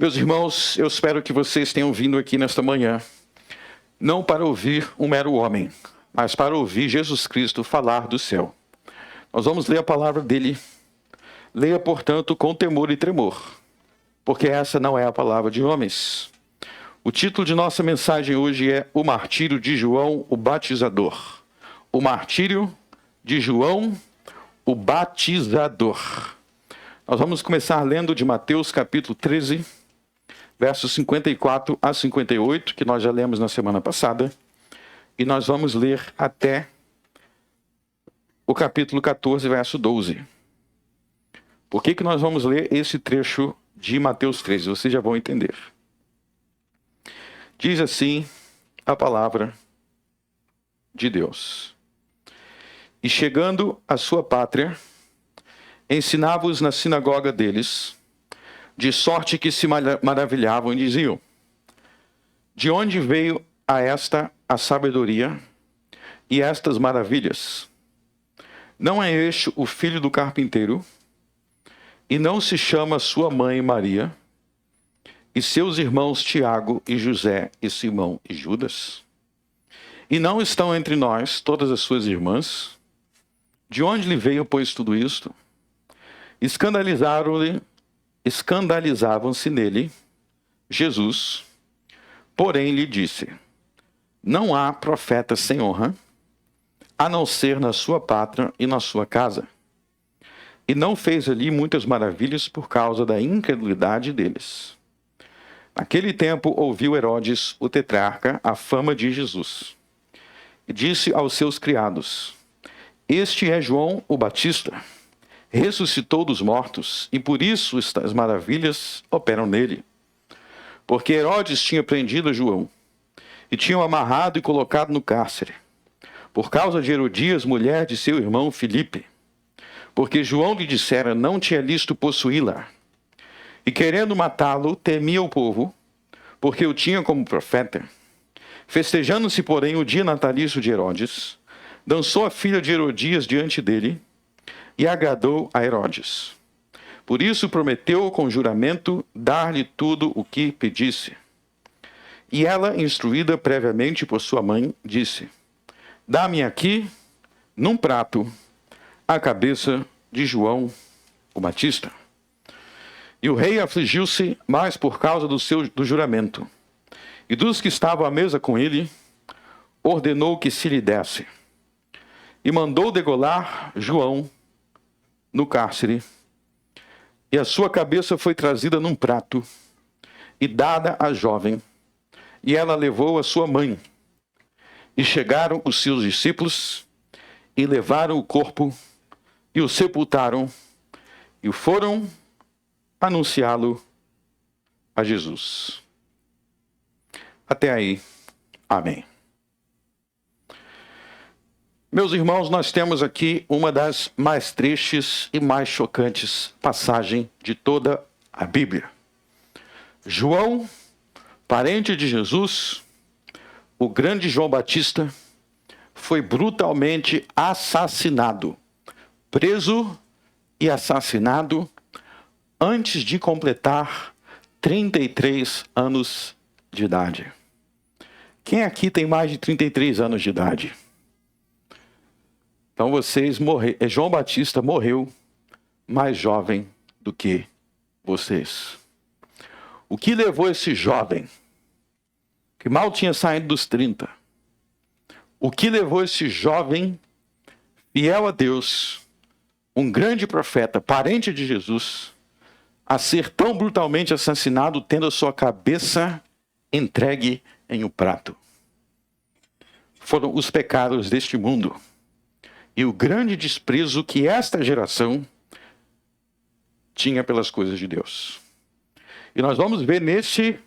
Meus irmãos, eu espero que vocês tenham vindo aqui nesta manhã, não para ouvir um mero homem, mas para ouvir Jesus Cristo falar do céu. Nós vamos ler a palavra dele. Leia, portanto, com temor e tremor, porque essa não é a palavra de homens. O título de nossa mensagem hoje é O Martírio de João, o Batizador. O Martírio de João, o Batizador. Nós vamos começar lendo de Mateus capítulo 13, versos 54 a 58, que nós já lemos na semana passada, e nós vamos ler até o capítulo 14, verso 12. Por que nós vamos ler esse trecho de Mateus 13? Vocês já vão entender. Diz assim a palavra de Deus. E chegando à sua pátria, ensinava-os na sinagoga deles, de sorte que se maravilhavam e diziam: de onde veio a esta a sabedoria e estas maravilhas? Não é este o filho do carpinteiro? E não se chama sua mãe Maria, e seus irmãos Tiago e José e Simão e Judas? E não estão entre nós todas as suas irmãs? De onde lhe veio, pois, tudo isto? Escandalizavam-se nele, Jesus, porém lhe disse: não há profeta sem honra, a não ser na sua pátria e na sua casa. E não fez ali muitas maravilhas por causa da incredulidade deles. Naquele tempo ouviu Herodes, o tetrarca, a fama de Jesus. E disse aos seus criados: este é João o Batista. Ressuscitou dos mortos, e por isso estas maravilhas operam nele. Porque Herodes tinha prendido João, e tinha o amarrado e colocado no cárcere, por causa de Herodias, mulher de seu irmão Filipe. Porque João lhe dissera não tinha listo possuí-la. E querendo matá-lo, temia o povo, porque o tinha como profeta. Festejando-se, porém, o dia natalício de Herodes, dançou a filha de Herodias diante dele, e agradou a Herodes. Por isso prometeu com juramento dar-lhe tudo o que pedisse. E ela, instruída previamente por sua mãe, disse: dá-me aqui, num prato, a cabeça de João o Batista. E o rei afligiu-se mais por causa do juramento. E dos que estavam à mesa com ele, ordenou que se lhe desse. E mandou degolar João no cárcere, e a sua cabeça foi trazida num prato e dada à jovem, e ela levou a sua mãe. E chegaram os seus discípulos e levaram o corpo e o sepultaram e foram anunciá-lo a Jesus. Até aí, amém. Meus irmãos, nós temos aqui uma das mais tristes e mais chocantes passagens de toda a Bíblia. João, parente de Jesus, o grande João Batista, foi brutalmente assassinado, preso e assassinado antes de completar 33 anos de idade. Quem aqui tem mais de 33 anos de idade? Então João Batista morreu mais jovem do que vocês. O que levou esse jovem, que mal tinha saído dos 30, o que levou esse jovem, fiel a Deus, um grande profeta, parente de Jesus, a ser tão brutalmente assassinado, tendo a sua cabeça entregue em um prato? Foram os pecados deste mundo e o grande desprezo que esta geração tinha pelas coisas de Deus. E nós vamos ver neste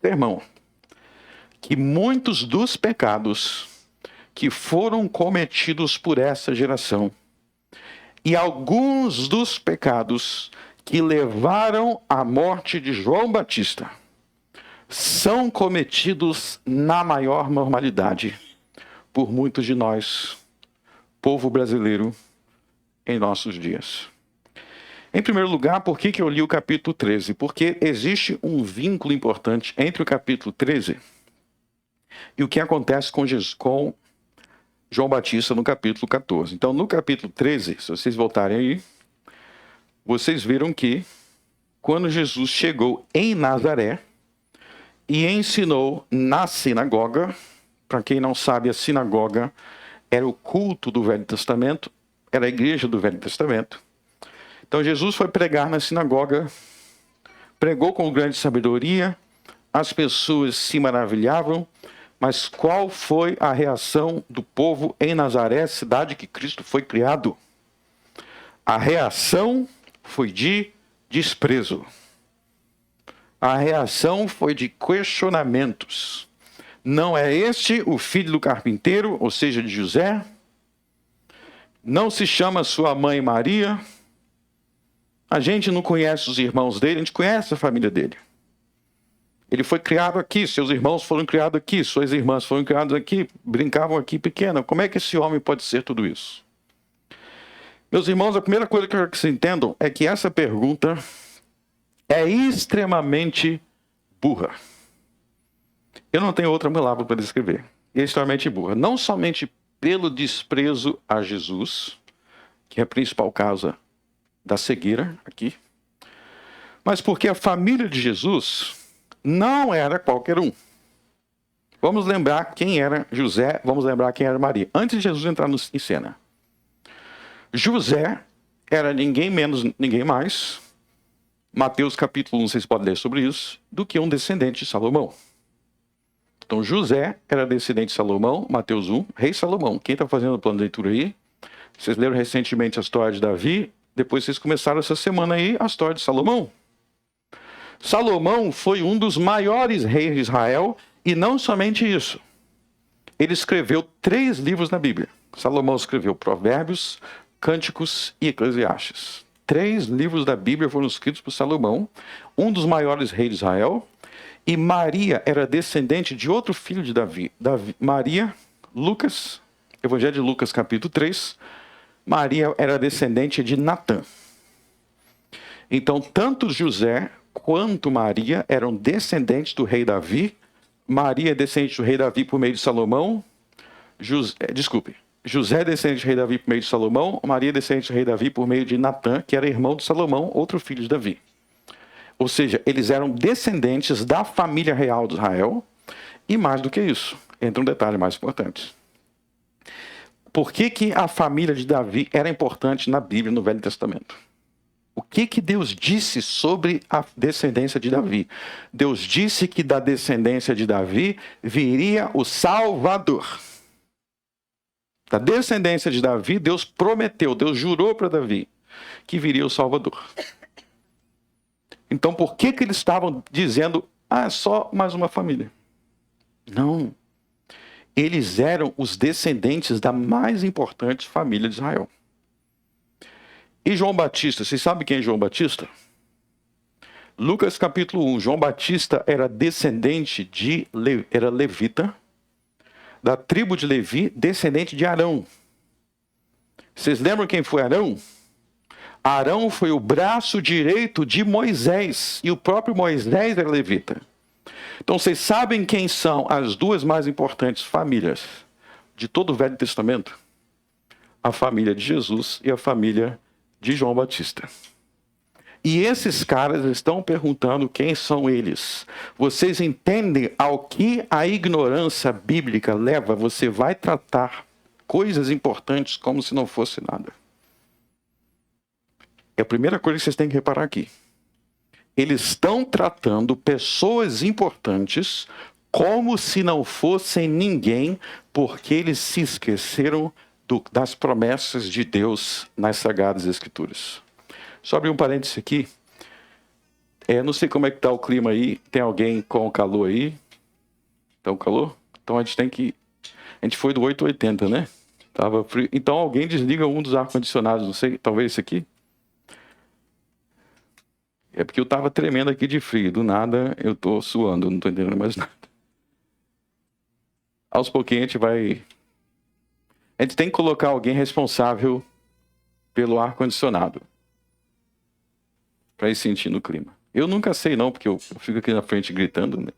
sermão que muitos dos pecados que foram cometidos por essa geração e alguns dos pecados que levaram à morte de João Batista são cometidos na maior normalidade por muitos de nós, povo brasileiro, em nossos dias. Em primeiro lugar, por que eu li o capítulo 13? Porque existe um vínculo importante entre o capítulo 13 e o que acontece com João Batista no capítulo 14. Então, no capítulo 13, se vocês voltarem aí, vocês viram que quando Jesus chegou em Nazaré e ensinou na sinagoga, para quem não sabe, a sinagoga era o culto do Velho Testamento, era a igreja do Velho Testamento. Então Jesus foi pregar na sinagoga, pregou com grande sabedoria, as pessoas se maravilhavam, mas qual foi a reação do povo em Nazaré, cidade que Cristo foi criado? A reação foi de desprezo. A reação foi de questionamentos. Não é este o filho do carpinteiro, ou seja, de José? Não se chama sua mãe Maria? A gente não conhece os irmãos dele, a gente conhece a família dele. Ele foi criado aqui, seus irmãos foram criados aqui, suas irmãs foram criadas aqui, brincavam aqui pequena. Como é que esse homem pode ser tudo isso? Meus irmãos, a primeira coisa que eu quero que vocês entendam é que essa pergunta é extremamente burra. Eu não tenho outra palavra para descrever. É extremamente burra. Não somente pelo desprezo a Jesus, que é a principal causa da cegueira aqui, mas porque a família de Jesus não era qualquer um. Vamos lembrar quem era José, vamos lembrar quem era Maria. Antes de Jesus entrar em cena. José era ninguém menos, ninguém mais, Mateus capítulo 1, vocês podem ler sobre isso, do que um descendente de Salomão. Então José era descendente de Salomão, Mateus 1, rei Salomão. Quem está fazendo o plano de leitura aí? Vocês leram recentemente a história de Davi, depois vocês começaram essa semana aí a história de Salomão. Salomão foi um dos maiores reis de Israel, e não somente isso. Ele escreveu 3 livros na Bíblia. Salomão escreveu Provérbios, Cânticos e Eclesiastes. 3 livros da Bíblia foram escritos por Salomão, um dos maiores reis de Israel. E Maria era descendente de outro filho de Davi. Maria, Lucas, Evangelho de Lucas, capítulo 3. Maria era descendente de Natã. Então, tanto José quanto Maria eram descendentes do rei Davi. Maria é descendente do rei Davi por meio de Salomão. José é descendente do rei Davi por meio de Salomão. Maria é descendente do rei Davi por meio de Natã, que era irmão de Salomão, outro filho de Davi. Ou seja, eles eram descendentes da família real de Israel. E mais do que isso, entra um detalhe mais importante. Por que a família de Davi era importante na Bíblia, no Velho Testamento? O que Deus disse sobre a descendência de Davi? Deus disse que da descendência de Davi viria o Salvador. Da descendência de Davi, Deus prometeu, Deus jurou para Davi que viria o Salvador. Então, por que eles estavam dizendo, é só mais uma família? Não. Eles eram os descendentes da mais importante família de Israel. E João Batista, vocês sabem quem é João Batista? Lucas capítulo 1, João Batista era descendente era levita, da tribo de Levi, descendente de Arão. Vocês lembram quem foi Arão? Arão foi o braço direito de Moisés, e o próprio Moisés era levita. Então vocês sabem quem são as 2 mais importantes famílias de todo o Velho Testamento? A família de Jesus e a família de João Batista. E esses caras estão perguntando quem são eles. Vocês entendem ao que a ignorância bíblica leva? Você vai tratar coisas importantes como se não fosse nada. É a primeira coisa que vocês têm que reparar aqui. Eles estão tratando pessoas importantes como se não fossem ninguém, porque eles se esqueceram das promessas de Deus nas Sagradas Escrituras. Só abrir um parênteses aqui. Não sei como é que está o clima aí. Tem alguém com calor aí? Tá um calor? Então a gente foi do 880, né? Tava frio. Então alguém desliga um dos ar-condicionados, não sei, talvez esse aqui? É porque eu tava tremendo aqui de frio. Do nada eu tô suando, não tô entendendo mais nada. Aos pouquinhos a gente tem que colocar alguém responsável pelo ar-condicionado. para ir sentindo o clima. Eu nunca sei não, porque eu fico aqui na frente gritando, né?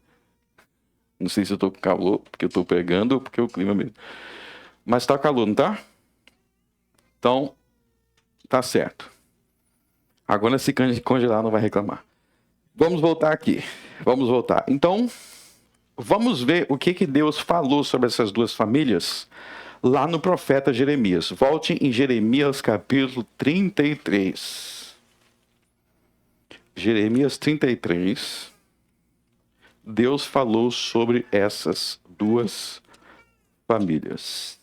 Não sei se eu tô com calor, porque eu tô pegando, ou porque é o clima mesmo. Mas tá calor, não tá? Então, tá certo. Agora, se congelar, não vai reclamar. Vamos voltar aqui. Vamos voltar. Então, vamos ver o que Deus falou sobre essas duas famílias lá no profeta Jeremias. Volte em Jeremias capítulo 33. Jeremias 33. Deus falou sobre essas duas famílias.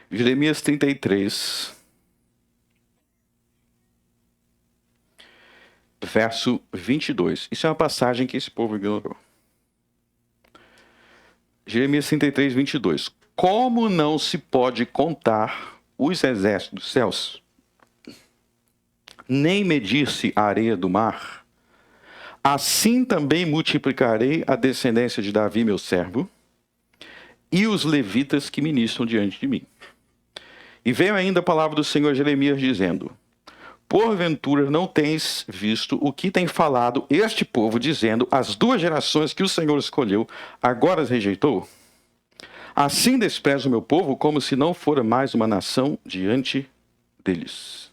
Jeremias 33, verso 22. Isso é uma passagem que esse povo ignorou. Jeremias 33, 22. Como não se pode contar os exércitos dos céus, nem medir-se a areia do mar, assim também multiplicarei a descendência de Davi, meu servo, e os levitas que ministram diante de mim. E veio ainda a palavra do Senhor a Jeremias dizendo: porventura não tens visto o que tem falado este povo, dizendo: as duas gerações que o Senhor escolheu, agora as rejeitou? Assim despreza o meu povo, como se não fora mais uma nação diante deles.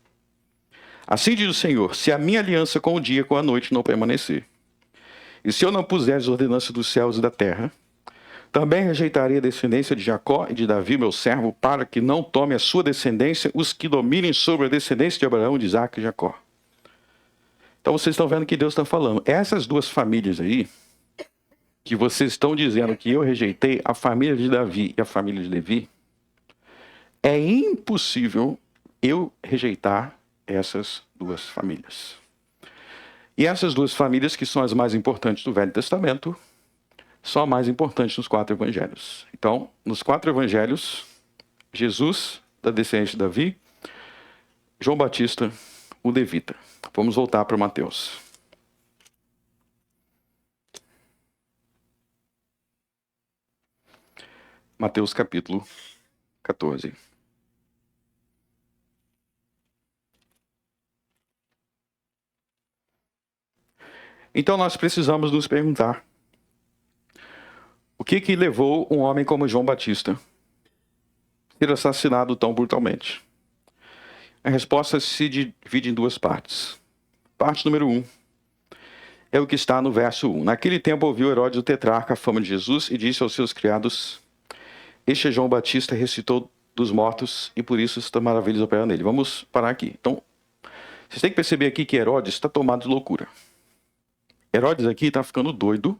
Assim diz o Senhor: se a minha aliança com o dia e com a noite não permanecer, e se eu não puser as ordenanças dos céus e da terra, também rejeitarei a descendência de Jacó e de Davi, meu servo, para que não tome a sua descendência os que dominem sobre a descendência de Abraão, de Isaac e Jacó. Então vocês estão vendo que Deus está falando. Essas duas famílias aí, que vocês estão dizendo que eu rejeitei, a família de Davi e a família de Levi, é impossível eu rejeitar essas duas famílias. E essas duas famílias, que são as mais importantes do Velho Testamento, são as mais importantes nos 4 evangelhos. Então, nos 4 evangelhos, Jesus, da descendência de Davi, João Batista, o levita. Vamos voltar para Mateus. Mateus capítulo 14. Então nós precisamos nos perguntar: o que levou um homem como João Batista a ser assassinado tão brutalmente? A resposta se divide em 2 partes. Parte número 1 é o que está no verso 1. Naquele tempo ouviu Herodes o tetrarca a fama de Jesus e disse aos seus criados: este é João Batista, ressuscitou dos mortos e por isso estas maravilhas operam nele. Vamos parar aqui. Então, vocês têm que perceber aqui que Herodes está tomado de loucura. Herodes aqui está ficando doido,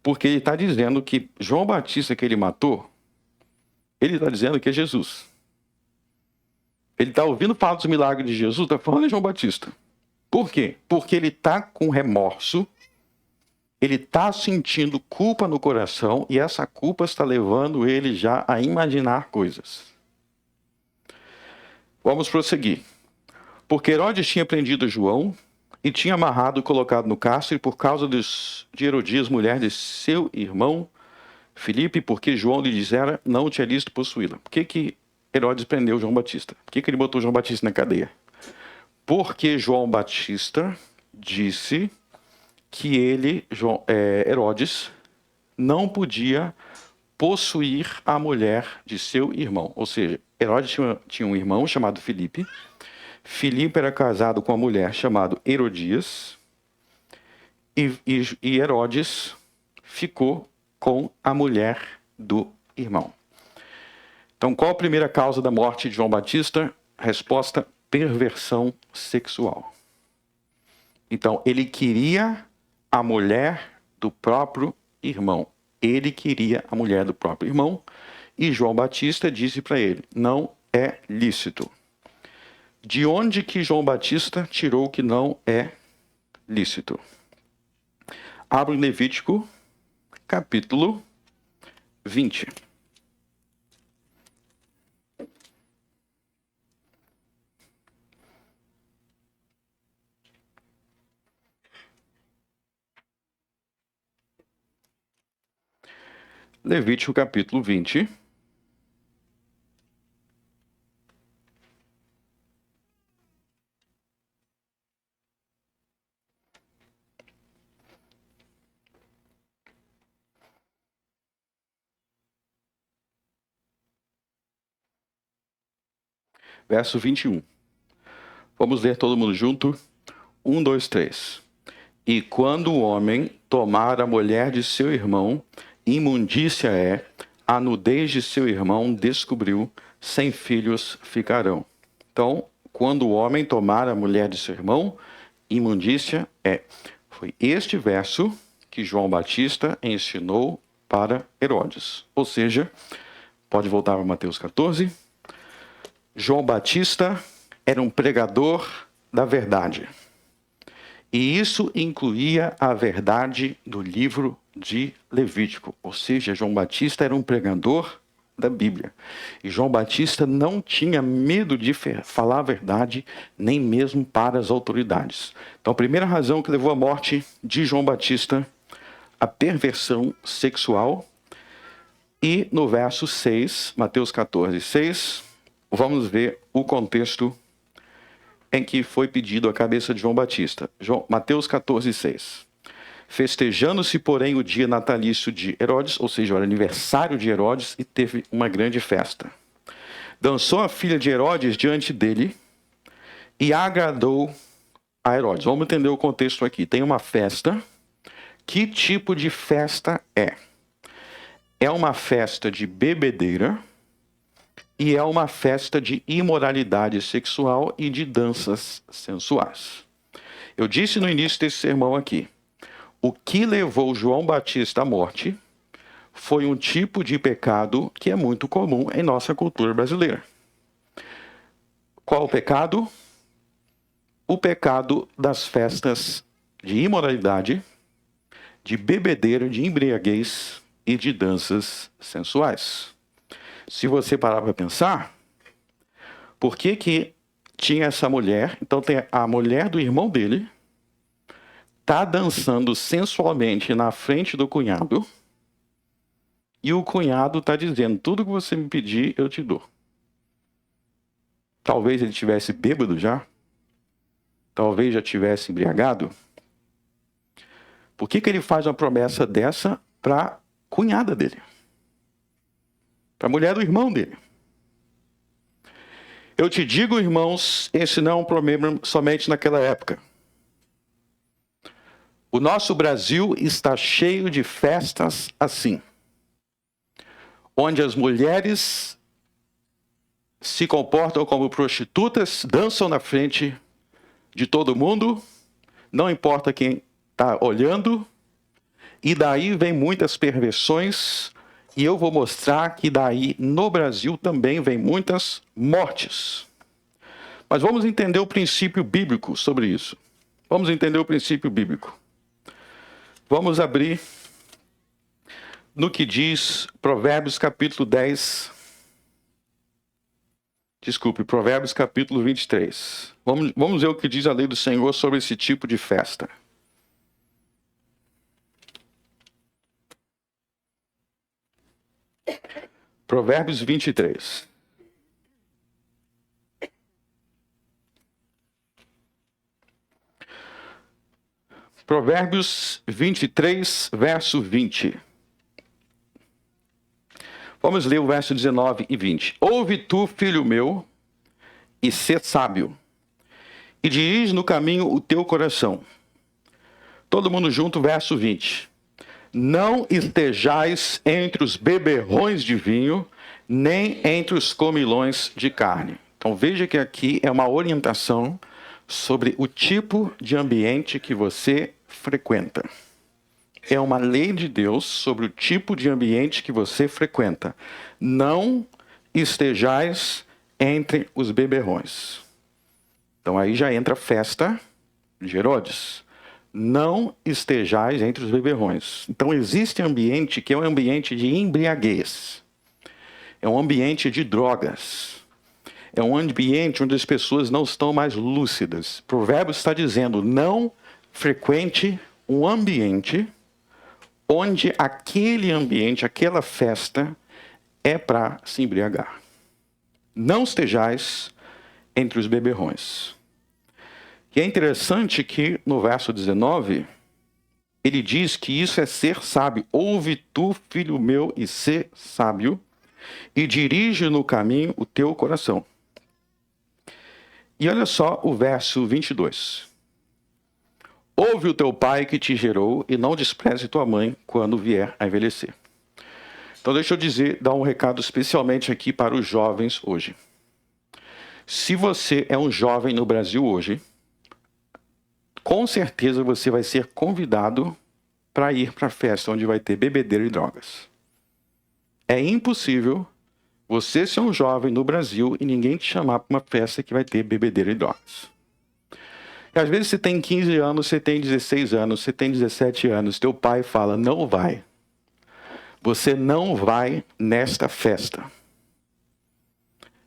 porque ele está dizendo que João Batista que ele matou, ele está dizendo que é Jesus. Ele está ouvindo falar dos milagres de Jesus, está falando de João Batista. Por quê? Porque ele está com remorso, ele está sentindo culpa no coração e essa culpa está levando ele já a imaginar coisas. Vamos prosseguir. Porque Herodes tinha prendido João e tinha amarrado e colocado no cárcere por causa de Herodias, mulher de seu irmão Filipe, porque João lhe dissera não tinha lícito possuí-la. Por que Herodes prendeu João Batista? Por que ele botou João Batista na cadeia? Porque João Batista disse que Herodes, não podia possuir a mulher de seu irmão. Ou seja, Herodes tinha um irmão chamado Filipe. Filipe era casado com uma mulher chamada Herodias. E Herodes ficou com a mulher do irmão. Então, qual a primeira causa da morte de João Batista? Resposta: perversão sexual. Então, ele queria a mulher do próprio irmão. Ele queria a mulher do próprio irmão. E João Batista disse para ele: não é lícito. De onde que João Batista tirou que não é lícito? Abre o Levítico, capítulo 20. Levítico capítulo 20. Verso 21. Vamos ler todo mundo junto? 1, 2, 3. E quando o homem tomar a mulher de seu irmão, imundícia é, a nudez de seu irmão descobriu, sem filhos ficarão. Então, quando o homem tomar a mulher de seu irmão, imundícia é. Foi este verso que João Batista ensinou para Herodes. Ou seja, pode voltar para Mateus 14. João Batista era um pregador da verdade. E isso incluía a verdade do livro de Levítico. Ou seja, João Batista era um pregador da Bíblia. E João Batista não tinha medo de falar a verdade, nem mesmo para as autoridades. Então, a primeira razão que levou à morte de João Batista, a perversão sexual. E no verso 6, Mateus 14, 6, vamos ver o contexto em que foi pedido a cabeça de João Batista. Mateus 14, 6. Festejando-se, porém, o dia natalício de Herodes, ou seja, o aniversário de Herodes, e teve uma grande festa. Dançou a filha de Herodes diante dele e agradou a Herodes. Vamos entender o contexto aqui. Tem uma festa. Que tipo de festa é? É uma festa de bebedeira e é uma festa de imoralidade sexual e de danças sensuais. Eu disse no início desse sermão aqui, o que levou João Batista à morte foi um tipo de pecado que é muito comum em nossa cultura brasileira. Qual o pecado? O pecado das festas de imoralidade, de bebedeira, de embriaguez e de danças sensuais. Se você parar para pensar, por que tinha essa mulher? Então tem a mulher do irmão dele, tá dançando sensualmente na frente do cunhado, e o cunhado tá dizendo, tudo que você me pedir, eu te dou. Talvez ele tivesse bêbado já, talvez já tivesse embriagado. Por que ele faz uma promessa dessa para a cunhada dele? Para a mulher do irmão dele. Eu te digo, irmãos, esse não é um problema somente naquela época. O nosso Brasil está cheio de festas assim, onde as mulheres se comportam como prostitutas, dançam na frente de todo mundo, não importa quem está olhando, e daí vem muitas perversões. E eu vou mostrar que daí no Brasil também vem muitas mortes. Mas vamos entender o princípio bíblico sobre isso. Vamos entender o princípio bíblico. Vamos abrir no que diz Provérbios capítulo 10. Desculpe, Provérbios capítulo 23. Vamos ver o que diz a lei do Senhor sobre esse tipo de festa. Provérbios 23. Provérbios 23, verso 20. Vamos ler o verso 19 e 20. Ouve tu, filho meu, e sê sábio, e dirige no caminho o teu coração. Todo mundo junto, verso 20. Não estejais entre os beberrões de vinho, nem entre os comilões de carne. Então veja que aqui é uma orientação sobre o tipo de ambiente que você frequenta. É uma lei de Deus sobre o tipo de ambiente que você frequenta. Não estejais entre os beberrões. Então aí já entra a festa de Herodes. Não estejais entre os beberrões. Então existe ambiente que é um ambiente de embriaguez. É um ambiente de drogas. É um ambiente onde as pessoas não estão mais lúcidas. Provérbios está dizendo, não frequente um ambiente onde aquele ambiente, aquela festa, é para se embriagar. Não estejais entre os beberrões. E é interessante que no verso 19, ele diz que isso é ser sábio. Ouve tu, filho meu, e sê sábio, e dirige no caminho o teu coração. E olha só o verso 22. Ouve o teu pai que te gerou, e não despreze tua mãe quando vier a envelhecer. Então deixa eu dar um recado especialmente aqui para os jovens hoje. Se você é um jovem no Brasil hoje, com certeza você vai ser convidado para ir para a festa onde vai ter bebedeira e drogas. É impossível você ser um jovem no Brasil e ninguém te chamar para uma festa que vai ter bebedeira e drogas. E às vezes você tem 15 anos, você tem 16 anos, você tem 17 anos, teu pai fala, não vai. Você não vai nesta festa.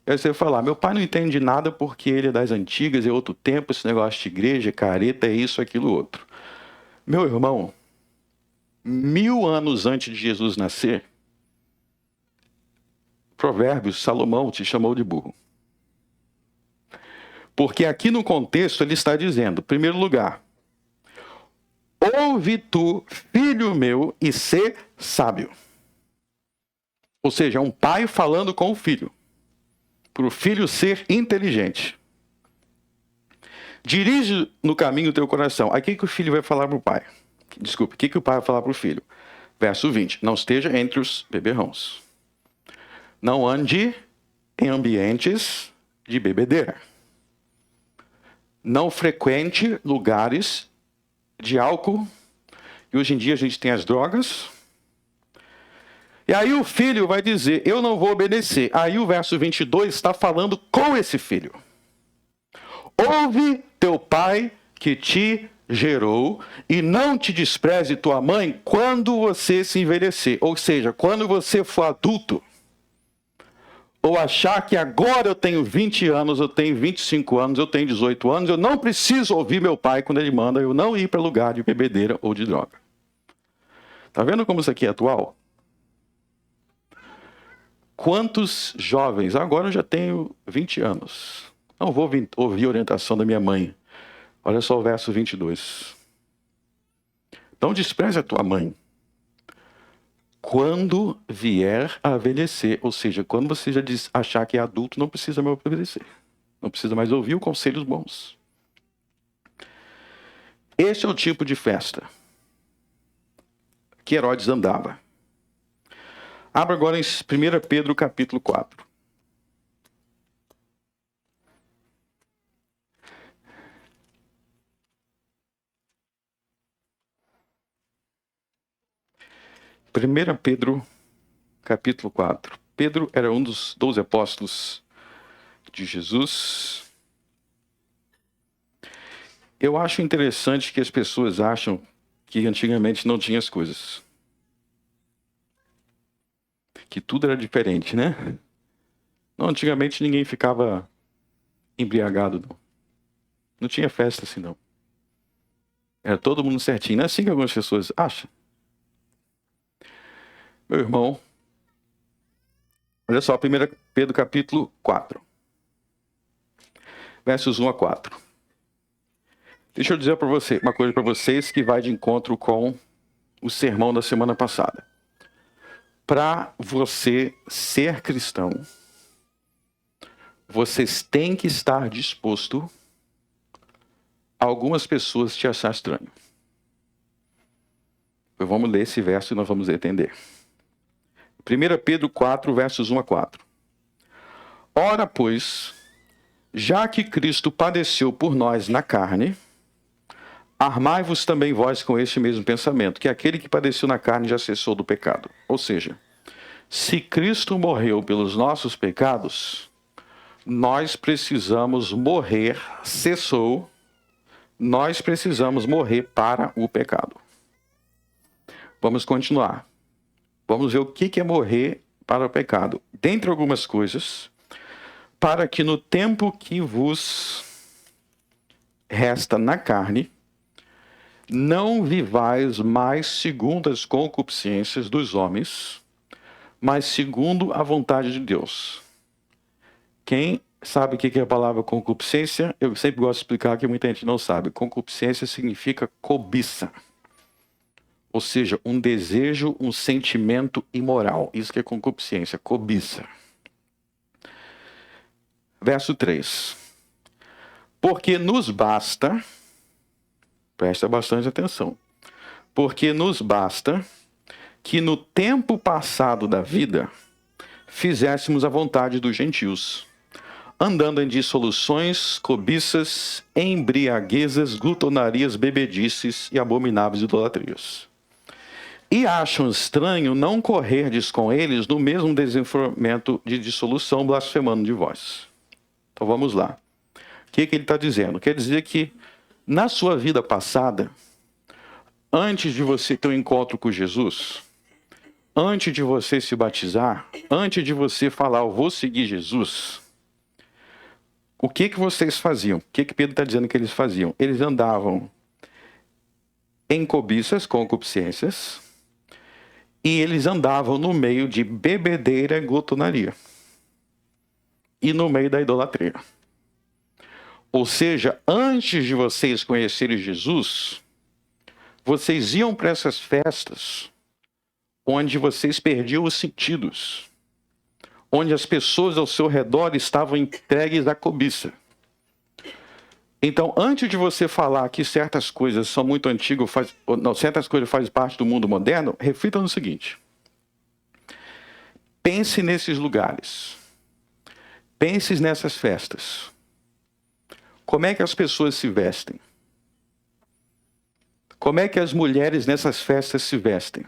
Aí você vai falar, meu pai não entende nada porque ele é das antigas, é outro tempo, esse negócio de igreja, careta, é isso, aquilo, outro. Meu irmão, 1000 anos antes de Jesus nascer, Provérbios, Salomão te chamou de burro. Porque aqui no contexto ele está dizendo, em primeiro lugar, ouve tu, filho meu, e sê sábio. Ou seja, é um pai falando com o filho, para o filho ser inteligente. Dirige no caminho o teu coração. Aí o que o filho vai falar para o pai? Desculpe, o que o pai vai falar para o filho? Verso 20, não esteja entre os beberrões. Não ande em ambientes de bebedeira. Não frequente lugares de álcool. E hoje em dia a gente tem as drogas. E aí o filho vai dizer, eu não vou obedecer. Aí o verso 22 está falando com esse filho. Ouve teu pai que te gerou e não te despreze tua mãe quando você se envelhecer. Ou seja, quando você for adulto. Ou achar que agora eu tenho 20 anos, eu tenho 25 anos, eu tenho 18 anos, eu não preciso ouvir meu pai quando ele manda eu não ir para lugar de bebedeira ou de droga. Tá vendo como isso aqui é atual? Quantos jovens, agora eu já tenho 20 anos, não vou ouvir a orientação da minha mãe. Olha só o verso 22. Não despreze a tua mãe quando vier a envelhecer, ou seja, quando você já achar que é adulto, não precisa mais obedecer. Não precisa mais ouvir os conselhos bons. Esse é o tipo de festa que Herodes andava. Abra agora em 1 Pedro capítulo 4. Primeira Pedro capítulo 4. Pedro era um dos 12 apóstolos de Jesus. Eu acho interessante que as pessoas acham que antigamente não tinha as coisas. Que tudo era diferente, né? Não, antigamente ninguém ficava embriagado, não. Não tinha festa assim, não. Era todo mundo certinho. Não é assim que algumas pessoas acham. Meu irmão, olha só, 1 Pedro capítulo 4. Versos 1 a 4. Deixa eu dizer uma coisa para vocês que vai de encontro com o sermão da semana passada. Para você ser cristão, vocês têm que estar disposto a algumas pessoas te achar estranho. Vamos ler esse verso e nós vamos entender. 1 Pedro 4, versos 1 a 4. Ora, pois, já que Cristo padeceu por nós na carne, armai-vos também vós com este mesmo pensamento, que aquele que padeceu na carne já cessou do pecado. Ou seja, se Cristo morreu pelos nossos pecados, nós precisamos morrer, nós precisamos morrer para o pecado. Vamos continuar. Vamos ver o que é morrer para o pecado. Dentre algumas coisas, para que no tempo que vos resta na carne, não vivais mais segundo as concupiscências dos homens, mas segundo a vontade de Deus. Quem sabe o que é a palavra concupiscência? Eu sempre gosto de explicar que muita gente não sabe. Concupiscência significa cobiça. Ou seja, um desejo, um sentimento imoral. Isso que é concupiscência, cobiça. Verso 3. Porque nos basta, presta bastante atenção, porque nos basta que no tempo passado da vida fizéssemos a vontade dos gentios, andando em dissoluções, cobiças, embriaguezas, glutonarias, bebedices e abomináveis idolatrias. E acham estranho não correrdes com eles no mesmo desenfreamento de dissolução, blasfemando de vós. Então vamos lá. O que ele está dizendo? Quer dizer que na sua vida passada, antes de você ter um encontro com Jesus, antes de você se batizar, antes de você falar, eu vou seguir Jesus, o que vocês faziam? O que Pedro está dizendo que eles faziam? Eles andavam em cobiças, concupiscências, e eles andavam no meio de bebedeira e glutonaria. E no meio da idolatria. Ou seja, antes de vocês conhecerem Jesus, vocês iam para essas festas onde vocês perdiam os sentidos, onde as pessoas ao seu redor estavam entregues à cobiça. Então, antes de você falar que certas coisas são muito antigas, certas coisas fazem parte do mundo moderno, reflita no seguinte. Pense nesses lugares. Pense nessas festas. Como é que as pessoas se vestem? Como é que as mulheres nessas festas se vestem?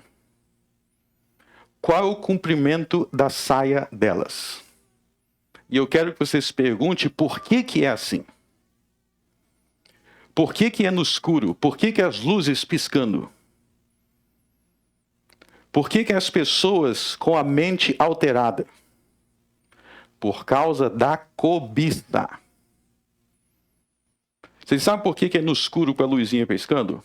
Qual é o comprimento da saia delas? E eu quero que você se pergunte por que é assim. Por que é no escuro? Por que as luzes piscando? Por que as pessoas com a mente alterada? Por causa da cobiça. Vocês sabem por que é no escuro com a luzinha piscando?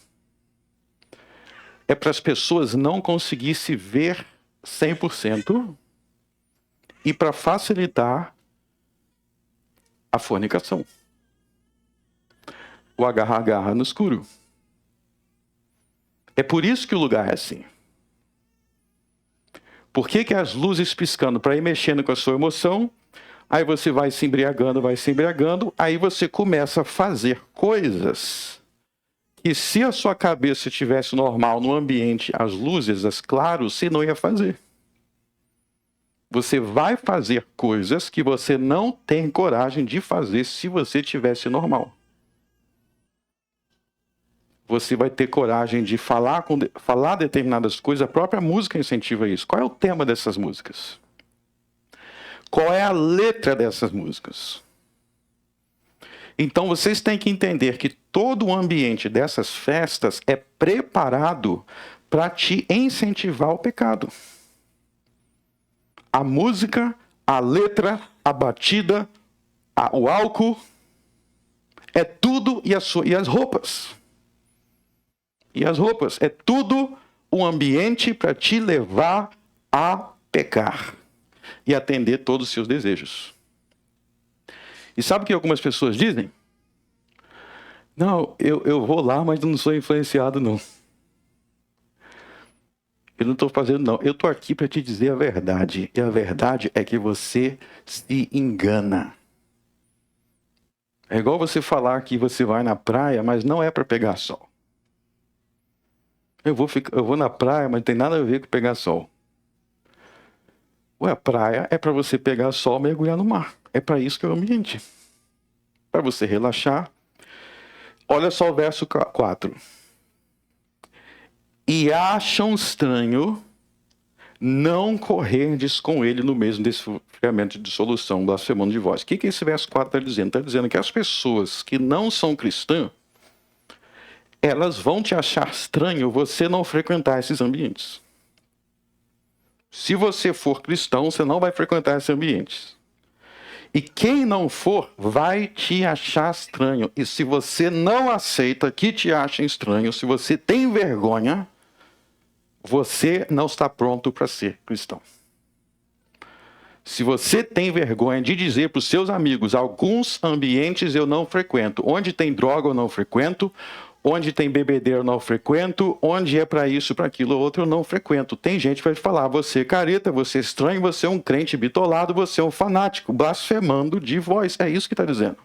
É para as pessoas não conseguirem se ver 100% e para facilitar a fornicação. O agarra-agarra no escuro. É por isso que o lugar é assim. Por que as luzes piscando? Para ir mexendo com a sua emoção, aí você vai se embriagando, aí você começa a fazer coisas que se a sua cabeça estivesse normal no ambiente, as luzes, as claros, você não ia fazer. Você vai fazer coisas que você não tem coragem de fazer se você estivesse normal. Você vai ter coragem de falar determinadas coisas, a própria música incentiva isso. Qual é o tema dessas músicas? Qual é a letra dessas músicas? Então vocês têm que entender que todo o ambiente dessas festas é preparado para te incentivar ao pecado. A música, a letra, a batida, o álcool, é tudo e as roupas. E as roupas, é tudo um ambiente para te levar a pecar e atender todos os seus desejos. E sabe o que algumas pessoas dizem? Não, eu vou lá, mas não sou influenciado, não. Eu não estou fazendo, não. Eu estou aqui para te dizer a verdade. E a verdade é que você se engana. É igual você falar que você vai na praia, mas não é para pegar sol. Eu vou na praia, mas não tem nada a ver com pegar sol. Ué, a praia é para você pegar sol e mergulhar no mar. É para isso que é o ambiente. Para você relaxar. Olha só o verso 4. E acham estranho não correrdes com ele no mesmo desfriamento de dissolução, blasfemando de vós. O que esse verso 4 está dizendo? Está dizendo que as pessoas que não são cristãs, elas vão te achar estranho você não frequentar esses ambientes. Se você for cristão, você não vai frequentar esses ambientes. E quem não for, vai te achar estranho. E se você não aceita que te achem estranho, se você tem vergonha, você não está pronto para ser cristão. Se você tem vergonha de dizer para os seus amigos, alguns ambientes eu não frequento, onde tem droga eu não frequento, onde tem bebedeira eu não frequento, onde é para isso, para aquilo, outro eu não frequento. Tem gente que vai falar, você é careta, você é estranho, você é um crente bitolado, você é um fanático, blasfemando de voz. É isso que está dizendo.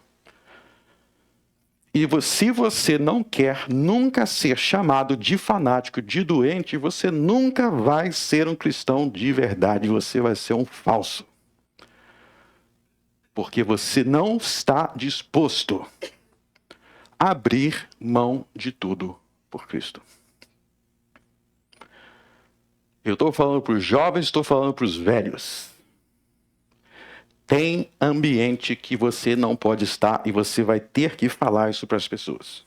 E se você não quer nunca ser chamado de fanático, de doente, você nunca vai ser um cristão de verdade, você vai ser um falso. Porque você não está disposto a abrir mão de tudo por Cristo. Eu estou falando para os jovens, estou falando para os velhos. Tem ambiente que você não pode estar e você vai ter que falar isso para as pessoas.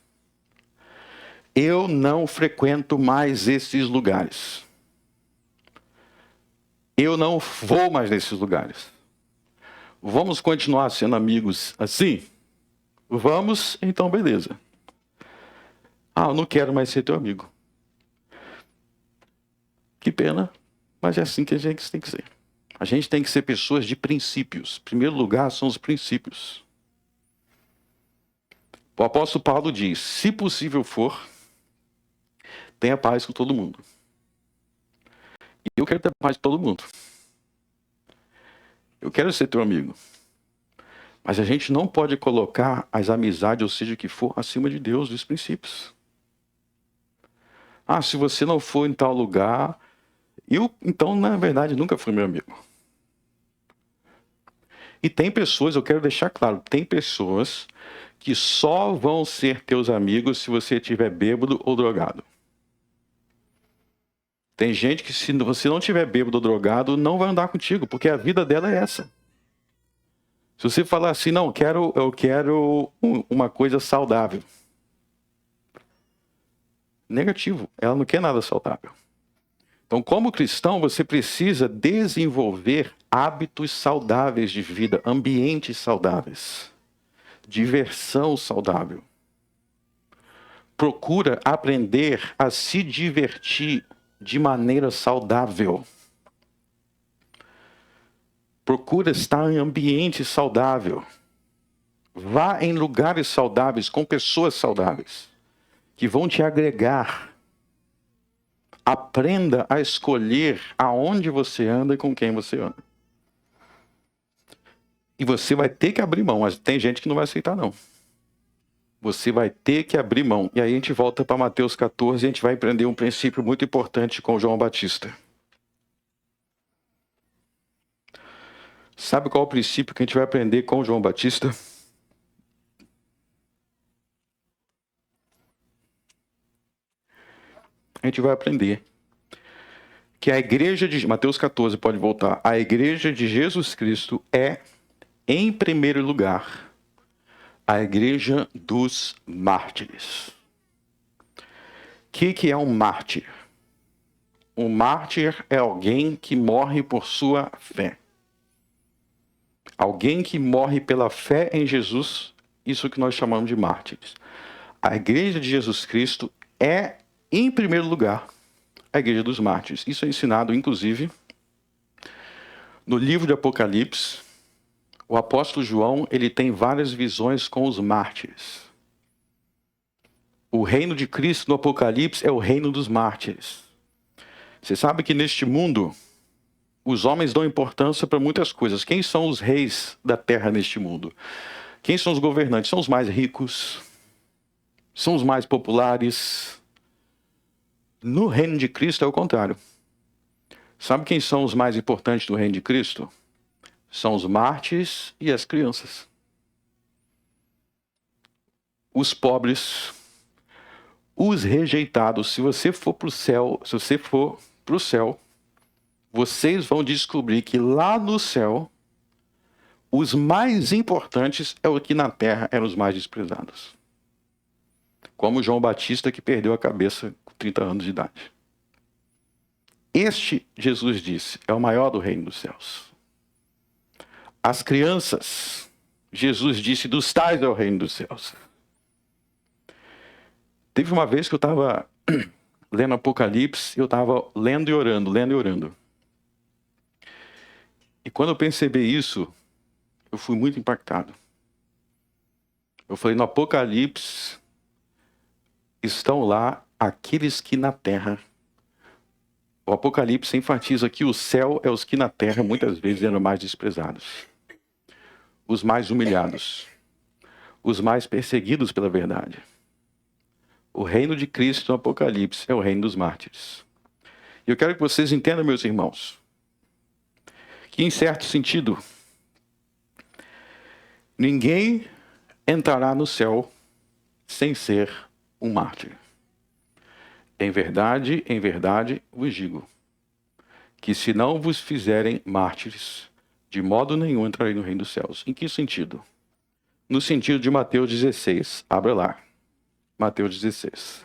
Eu não frequento mais esses lugares. Eu não vou mais nesses lugares. Vamos continuar sendo amigos assim? Vamos, então beleza. Ah, eu não quero mais ser teu amigo. Que pena, mas é assim que a gente tem que ser. A gente tem que ser pessoas de princípios. Em primeiro lugar, são os princípios. O apóstolo Paulo diz, se possível for, tenha paz com todo mundo. E eu quero ter paz com todo mundo. Eu quero ser teu amigo. Mas a gente não pode colocar as amizades, ou seja, o que for, acima de Deus, dos princípios. Ah, se você não for em tal lugar, então, na verdade, nunca fui meu amigo. E tem pessoas, eu quero deixar claro, tem pessoas que só vão ser teus amigos se você estiver bêbado ou drogado. Tem gente que se você não estiver bêbado ou drogado, não vai andar contigo, porque a vida dela é essa. Se você falar assim, não, eu quero uma coisa saudável. Negativo, ela não quer nada saudável. Então, como cristão, você precisa desenvolver hábitos saudáveis de vida, ambientes saudáveis, diversão saudável. Procura aprender a se divertir de maneira saudável. Procura estar em ambiente saudável. Vá em lugares saudáveis, com pessoas saudáveis, que vão te agregar. Aprenda a escolher aonde você anda e com quem você anda. E você vai ter que abrir mão, mas tem gente que não vai aceitar, não. Você vai ter que abrir mão. E aí a gente volta para Mateus 14 e a gente vai aprender um princípio muito importante com João Batista. Sabe qual é o princípio que a gente vai aprender com João Batista? A gente vai aprender que a igreja de Mateus 14, pode voltar. A igreja de Jesus Cristo é, em primeiro lugar, a igreja dos mártires. O que é um mártir? Um mártir é alguém que morre por sua fé. Alguém que morre pela fé em Jesus, isso que nós chamamos de mártires. A igreja de Jesus Cristo é, em primeiro lugar, a igreja dos mártires. Isso é ensinado, inclusive, no livro de Apocalipse. O apóstolo João, ele tem várias visões com os mártires. O reino de Cristo no Apocalipse é o reino dos mártires. Você sabe que neste mundo, os homens dão importância para muitas coisas. Quem são os reis da terra neste mundo? Quem são os governantes? São os mais ricos? São os mais populares? No reino de Cristo é o contrário. Sabe quem são os mais importantes do reino de Cristo? São os mártires e as crianças. Os pobres, os rejeitados. Se você for para o céu, vocês vão descobrir que lá no céu, os mais importantes é o que na terra eram os mais desprezados. Como João Batista, que perdeu a cabeça com 30 anos de idade. Este, Jesus disse, é o maior do reino dos céus. As crianças, Jesus disse, dos tais é o reino dos céus. Teve uma vez que eu estava lendo Apocalipse, eu estava lendo e orando, lendo e orando. E quando eu percebi isso, eu fui muito impactado. Eu falei, no Apocalipse estão lá aqueles que na terra... O Apocalipse enfatiza que o céu é os que na terra muitas vezes eram mais desprezados. Os mais humilhados. Os mais perseguidos pela verdade. O reino de Cristo no Apocalipse é o reino dos mártires. E eu quero que vocês entendam, meus irmãos, que em certo sentido, ninguém entrará no céu sem ser um mártir. Em verdade, vos digo, que se não vos fizerem mártires, de modo nenhum entrarei no reino dos céus. Em que sentido? No sentido de Mateus 16. Abra lá. Mateus 16.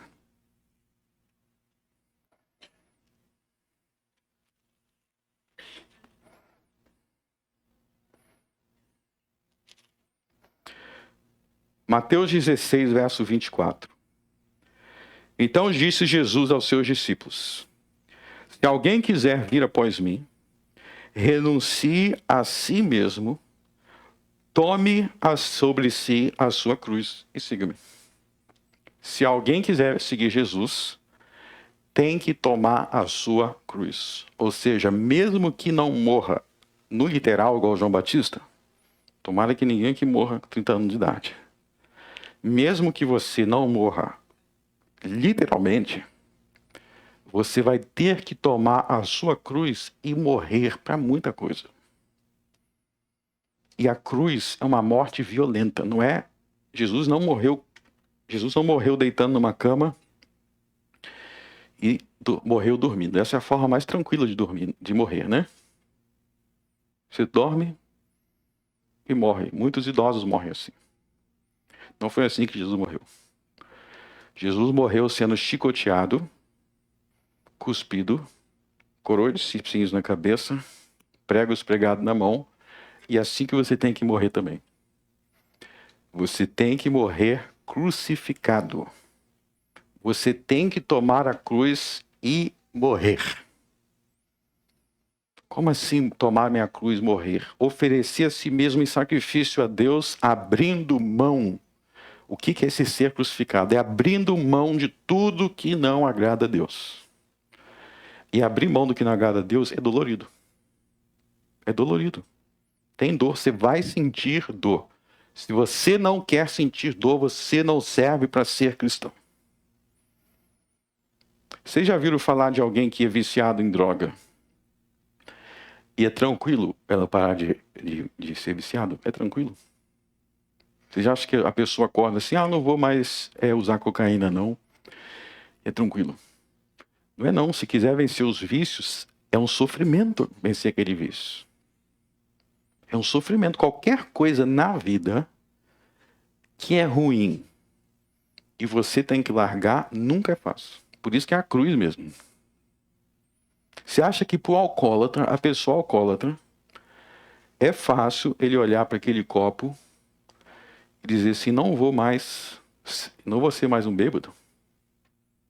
Mateus 16, verso 24. Então disse Jesus aos seus discípulos: se alguém quiser vir após mim, renuncie a si mesmo, tome sobre si a sua cruz e siga-me. Se alguém quiser seguir Jesus, tem que tomar a sua cruz. Ou seja, mesmo que não morra no literal, igual João Batista, tomara que ninguém aqui morra com 30 anos de idade. Mesmo que você não morra literalmente, você vai ter que tomar a sua cruz e morrer para muita coisa. E a cruz é uma morte violenta, não é? Jesus não morreu deitando numa cama e morreu dormindo. Essa é a forma mais tranquila de morrer, né? Você dorme e morre. Muitos idosos morrem assim. Não foi assim que Jesus morreu. Jesus morreu sendo chicoteado, cuspido, coroa de espinhos na cabeça, pregos pregados na mão, e é assim que você tem que morrer também. Você tem que morrer crucificado. Você tem que tomar a cruz e morrer. Como assim tomar minha cruz e morrer? Oferecer a si mesmo em sacrifício a Deus, abrindo mão. O que é esse ser crucificado? É abrindo mão de tudo que não agrada a Deus. E abrir mão do que não agrada a Deus é dolorido. É dolorido. Tem dor, você vai sentir dor. Se você não quer sentir dor, você não serve para ser cristão. Vocês já viram falar de alguém que é viciado em droga? E é tranquilo ela parar de ser viciado? É tranquilo. Vocês acham que a pessoa acorda assim, não vou mais usar cocaína, não? É tranquilo. Não é não, se quiser vencer os vícios, é um sofrimento vencer aquele vício. É um sofrimento. Qualquer coisa na vida que é ruim e você tem que largar, nunca é fácil. Por isso que é a cruz mesmo. Você acha que pro alcoólatra, a pessoa alcoólatra, é fácil ele olhar para aquele copo e dizer assim, não vou ser mais um bêbado?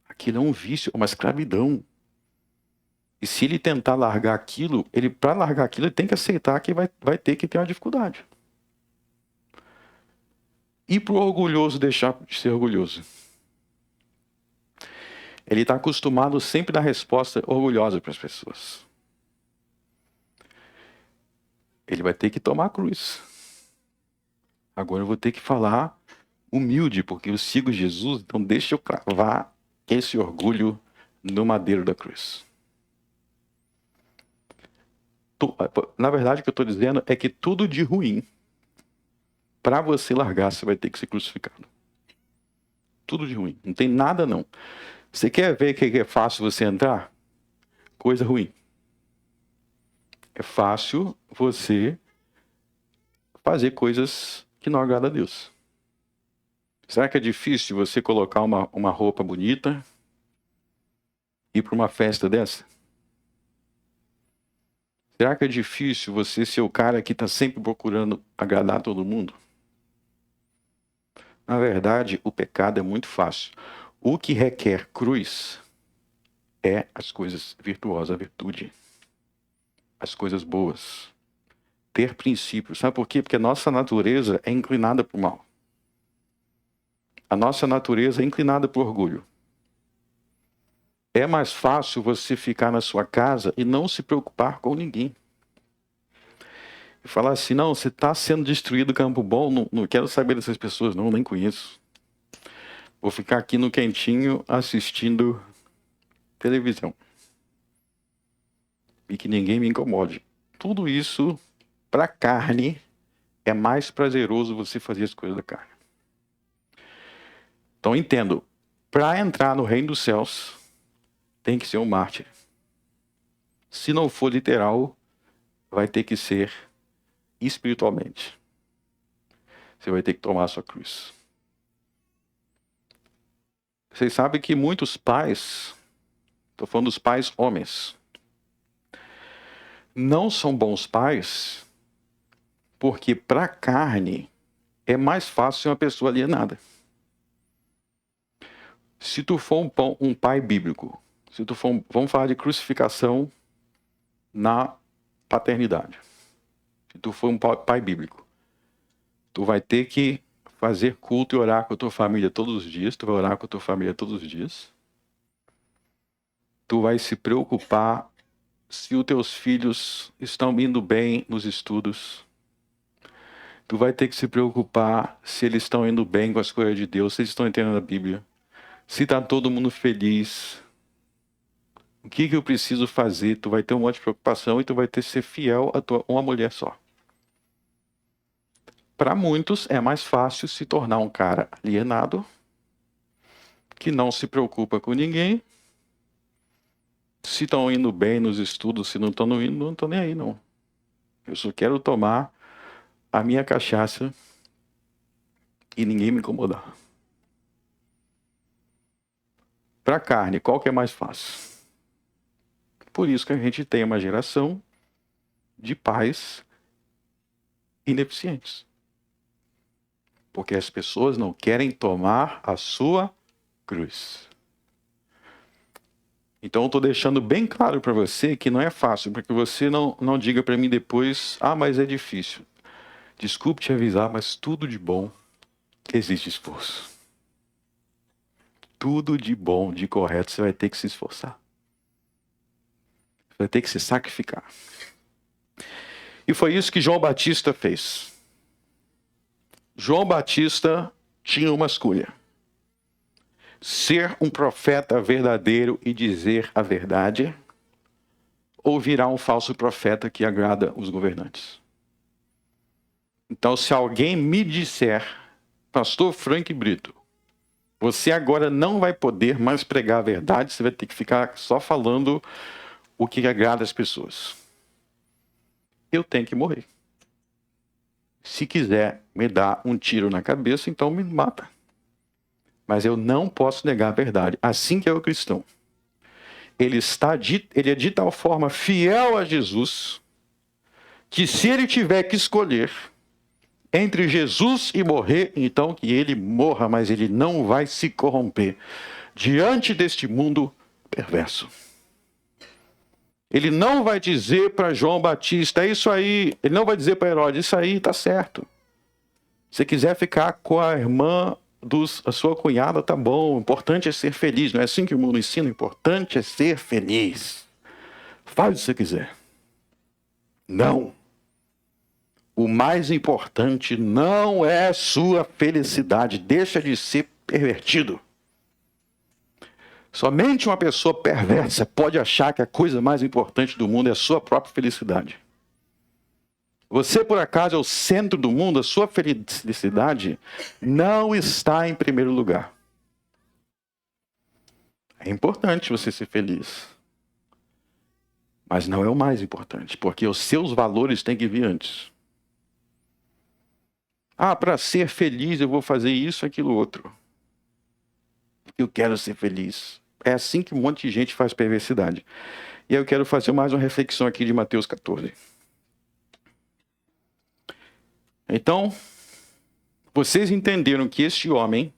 Aquilo é um vício, é uma escravidão. E se ele tentar largar aquilo, para largar aquilo, ele tem que aceitar que vai ter que ter uma dificuldade. E pro orgulhoso deixar de ser orgulhoso? Ele está acostumado sempre a dar resposta orgulhosa para as pessoas. Ele vai ter que tomar a cruz. Agora eu vou ter que falar humilde, porque eu sigo Jesus, então deixa eu cravar esse orgulho no madeiro da cruz. Na verdade, o que eu estou dizendo é que tudo de ruim, para você largar, você vai ter que ser crucificado. Tudo de ruim. Não tem nada, não. Você quer ver que é fácil você entrar? Coisa ruim. É fácil você fazer coisas que não agradam a Deus. Será que é difícil você colocar uma roupa bonita e ir para uma festa dessa? Será que é difícil você ser o cara que está sempre procurando agradar todo mundo? Na verdade, o pecado é muito fácil. O que requer cruz é as coisas virtuosas, a virtude, as coisas boas. Ter princípios. Sabe por quê? Porque a nossa natureza é inclinada para o mal. A nossa natureza é inclinada para o orgulho. É mais fácil você ficar na sua casa e não se preocupar com ninguém. E falar assim, não, você está sendo destruído Campo Bom, não quero saber dessas pessoas, não, nem conheço. Vou ficar aqui no quentinho assistindo televisão. E que ninguém me incomode. Tudo isso, para a carne, é mais prazeroso você fazer as coisas da carne. Então entendo, para entrar no reino dos céus, tem que ser um mártir. Se não for literal, vai ter que ser espiritualmente. Você vai ter que tomar a sua cruz. Vocês sabem que muitos pais, estou falando dos pais homens, não são bons pais porque para a carne é mais fácil ser uma pessoa alienada. Se tu for um pai bíblico, vamos falar de crucificação na paternidade. Se tu for um pai bíblico, tu vai ter que fazer culto e orar com a tua família todos os dias. Tu vai orar com a tua família todos os dias. Tu vai se preocupar se os teus filhos estão indo bem nos estudos. Tu vai ter que se preocupar se eles estão indo bem com as coisas de Deus, se eles estão entendendo a Bíblia. Se está todo mundo feliz. O que eu preciso fazer? Tu vai ter um monte de preocupação e tu vai ter que ser fiel a uma mulher só. Para muitos é mais fácil se tornar um cara alienado, que não se preocupa com ninguém. Se estão indo bem nos estudos, se não estão indo, não estou nem aí não. Eu só quero tomar a minha cachaça e ninguém me incomodar. Para a carne, qual que é mais fácil? Por isso que a gente tem uma geração de pais ineficientes. Porque as pessoas não querem tomar a sua cruz. Então eu estou deixando bem claro para você que não é fácil, para que você não diga para mim depois, mas é difícil. Desculpe te avisar, mas tudo de bom existe esforço. Tudo de bom, de correto, você vai ter que se esforçar. Você vai ter que se sacrificar. E foi isso que João Batista fez. João Batista tinha uma escolha. Ser um profeta verdadeiro e dizer a verdade, ou virar um falso profeta que agrada os governantes. Então, se alguém me disser, pastor Frank Brito, você agora não vai poder mais pregar a verdade, você vai ter que ficar só falando o que agrada as pessoas. Eu tenho que morrer. Se quiser me dar um tiro na cabeça, então me mata. Mas eu não posso negar a verdade. Assim que é o cristão. Ele é de tal forma fiel a Jesus, que se ele tiver que escolher entre Jesus e morrer, então que ele morra, mas ele não vai se corromper diante deste mundo perverso. Ele não vai dizer para João Batista, é isso aí. Ele não vai dizer para Herodes, isso aí está certo. Se quiser ficar com a irmã a sua cunhada, tá bom. O importante é ser feliz. Não é assim que o mundo ensina? O importante é ser feliz. Faz o que você quiser. Não. O mais importante não é sua felicidade. Deixa de ser pervertido. Somente uma pessoa perversa pode achar que a coisa mais importante do mundo é a sua própria felicidade. Você, por acaso, é o centro do mundo, a sua felicidade não está em primeiro lugar. É importante você ser feliz. Mas não é o mais importante, porque os seus valores têm que vir antes. Para ser feliz eu vou fazer isso, aquilo, outro. Eu quero ser feliz. É assim que um monte de gente faz perversidade. E aí eu quero fazer mais uma reflexão aqui de Mateus 14. Então, vocês entenderam que este homem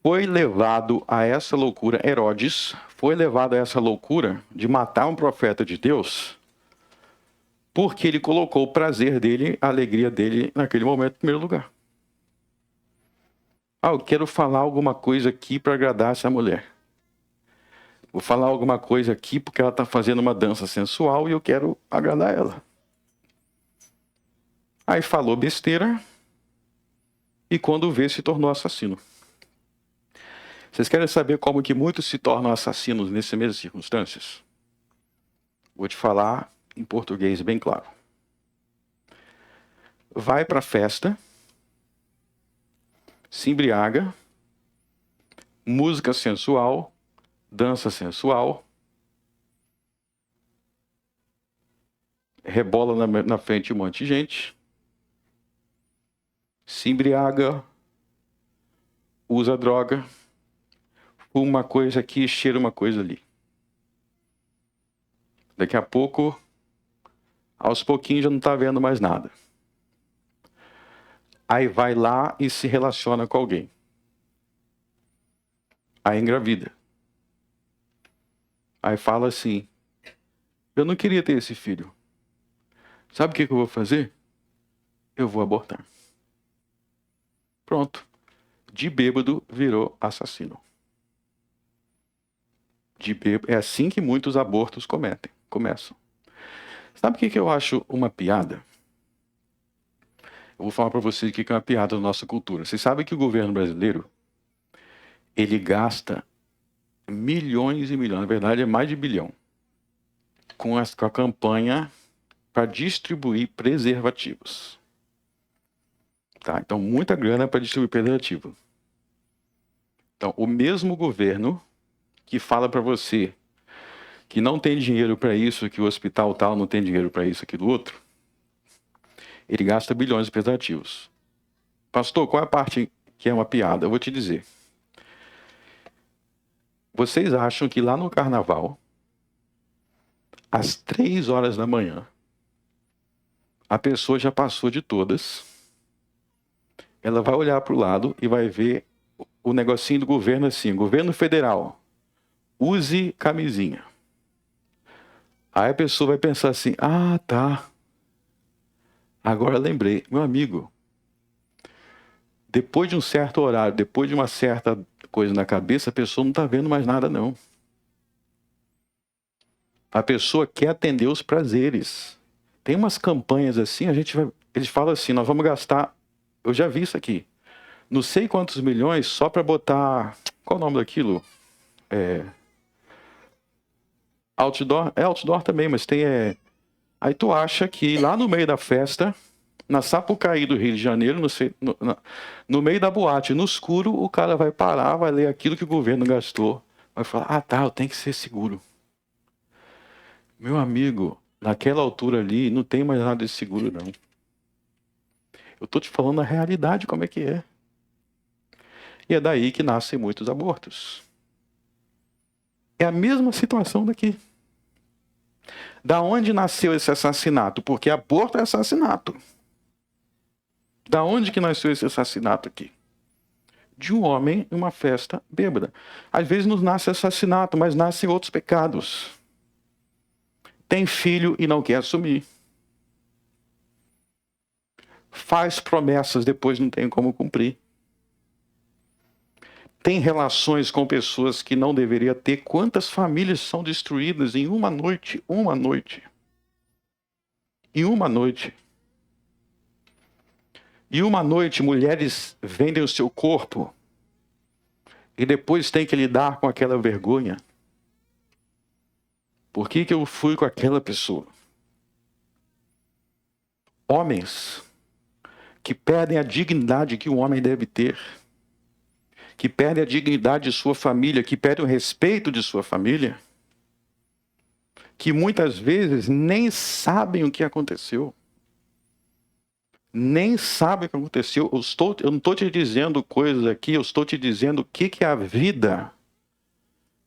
foi levado a essa loucura, Herodes foi levado a essa loucura de matar um profeta de Deus, porque ele colocou o prazer dele, a alegria dele naquele momento em primeiro lugar. Eu quero falar alguma coisa aqui para agradar essa mulher. Vou falar alguma coisa aqui porque ela está fazendo uma dança sensual e eu quero agradar ela. Aí falou besteira e quando vê se tornou assassino. Vocês querem saber como que muitos se tornam assassinos nessas mesmas circunstâncias? Vou te falar em português bem claro. Vai para a festa, se embriaga, música sensual, dança sensual, rebola na frente de um monte de gente, se embriaga, usa droga, fuma uma coisa aqui, cheira uma coisa ali. Daqui a pouco, aos pouquinhos já não está vendo mais nada. Aí vai lá e se relaciona com alguém. Aí engravida. Aí fala assim, eu não queria ter esse filho. Sabe o que eu vou fazer? Eu vou abortar. Pronto. De bêbado virou assassino. De bêbado. É assim que muitos abortos começam. Sabe o que eu acho uma piada? Eu vou falar para vocês o que é uma piada na nossa cultura. Vocês sabem que o governo brasileiro, ele gasta milhões e milhões, na verdade é mais de bilhão, com a campanha para distribuir preservativos. Tá? Então, muita grana para distribuir preservativo. Então, o mesmo governo que fala para você que não tem dinheiro para isso, que o hospital tal não tem dinheiro para isso, aquilo outro, ele gasta bilhões de preservativos. Pastor, qual é a parte que é uma piada? Eu vou te dizer. Vocês acham que lá no carnaval, às 3 horas da manhã, a pessoa já passou de todas, ela vai olhar para o lado e vai ver o negocinho do governo assim, governo federal, use camisinha. Aí a pessoa vai pensar assim, tá, agora lembrei, meu amigo, depois de um certo horário, depois de uma certa coisa na cabeça, a pessoa não está vendo mais nada não. A pessoa quer atender os prazeres. Tem umas campanhas assim, eles falam assim, nós vamos gastar, eu já vi isso aqui, não sei quantos milhões só para botar, qual o nome daquilo? Outdoor, outdoor também, mas tem, aí tu acha que lá no meio da festa, na Sapucaí do Rio de Janeiro, no meio da boate, no escuro, o cara vai parar, vai ler aquilo que o governo gastou, vai falar, tá, eu tenho que ser seguro. Meu amigo, naquela altura ali, não tem mais nada de seguro, não. Eu tô te falando a realidade, como é que é. E é daí que nascem muitos abortos. É a mesma situação daqui. Da onde nasceu esse assassinato? Porque aborto é assassinato. Da onde que nasceu esse assassinato aqui? De um homem em uma festa bêbada. Às vezes não nasce assassinato, mas nascem outros pecados. Tem filho e não quer assumir. Faz promessas, depois não tem como cumprir. Tem relações com pessoas que não deveria ter. Quantas famílias são destruídas em uma noite? Uma noite. Em uma noite. E uma noite, mulheres vendem o seu corpo e depois tem que lidar com aquela vergonha. Por que eu fui com aquela pessoa? Homens que perdem a dignidade que um homem deve ter, que perdem a dignidade de sua família, que perdem o respeito de sua família, que muitas vezes nem sabem o que aconteceu. Nem sabem o que aconteceu. Eu não estou te dizendo coisas aqui, eu estou te dizendo o que é a vida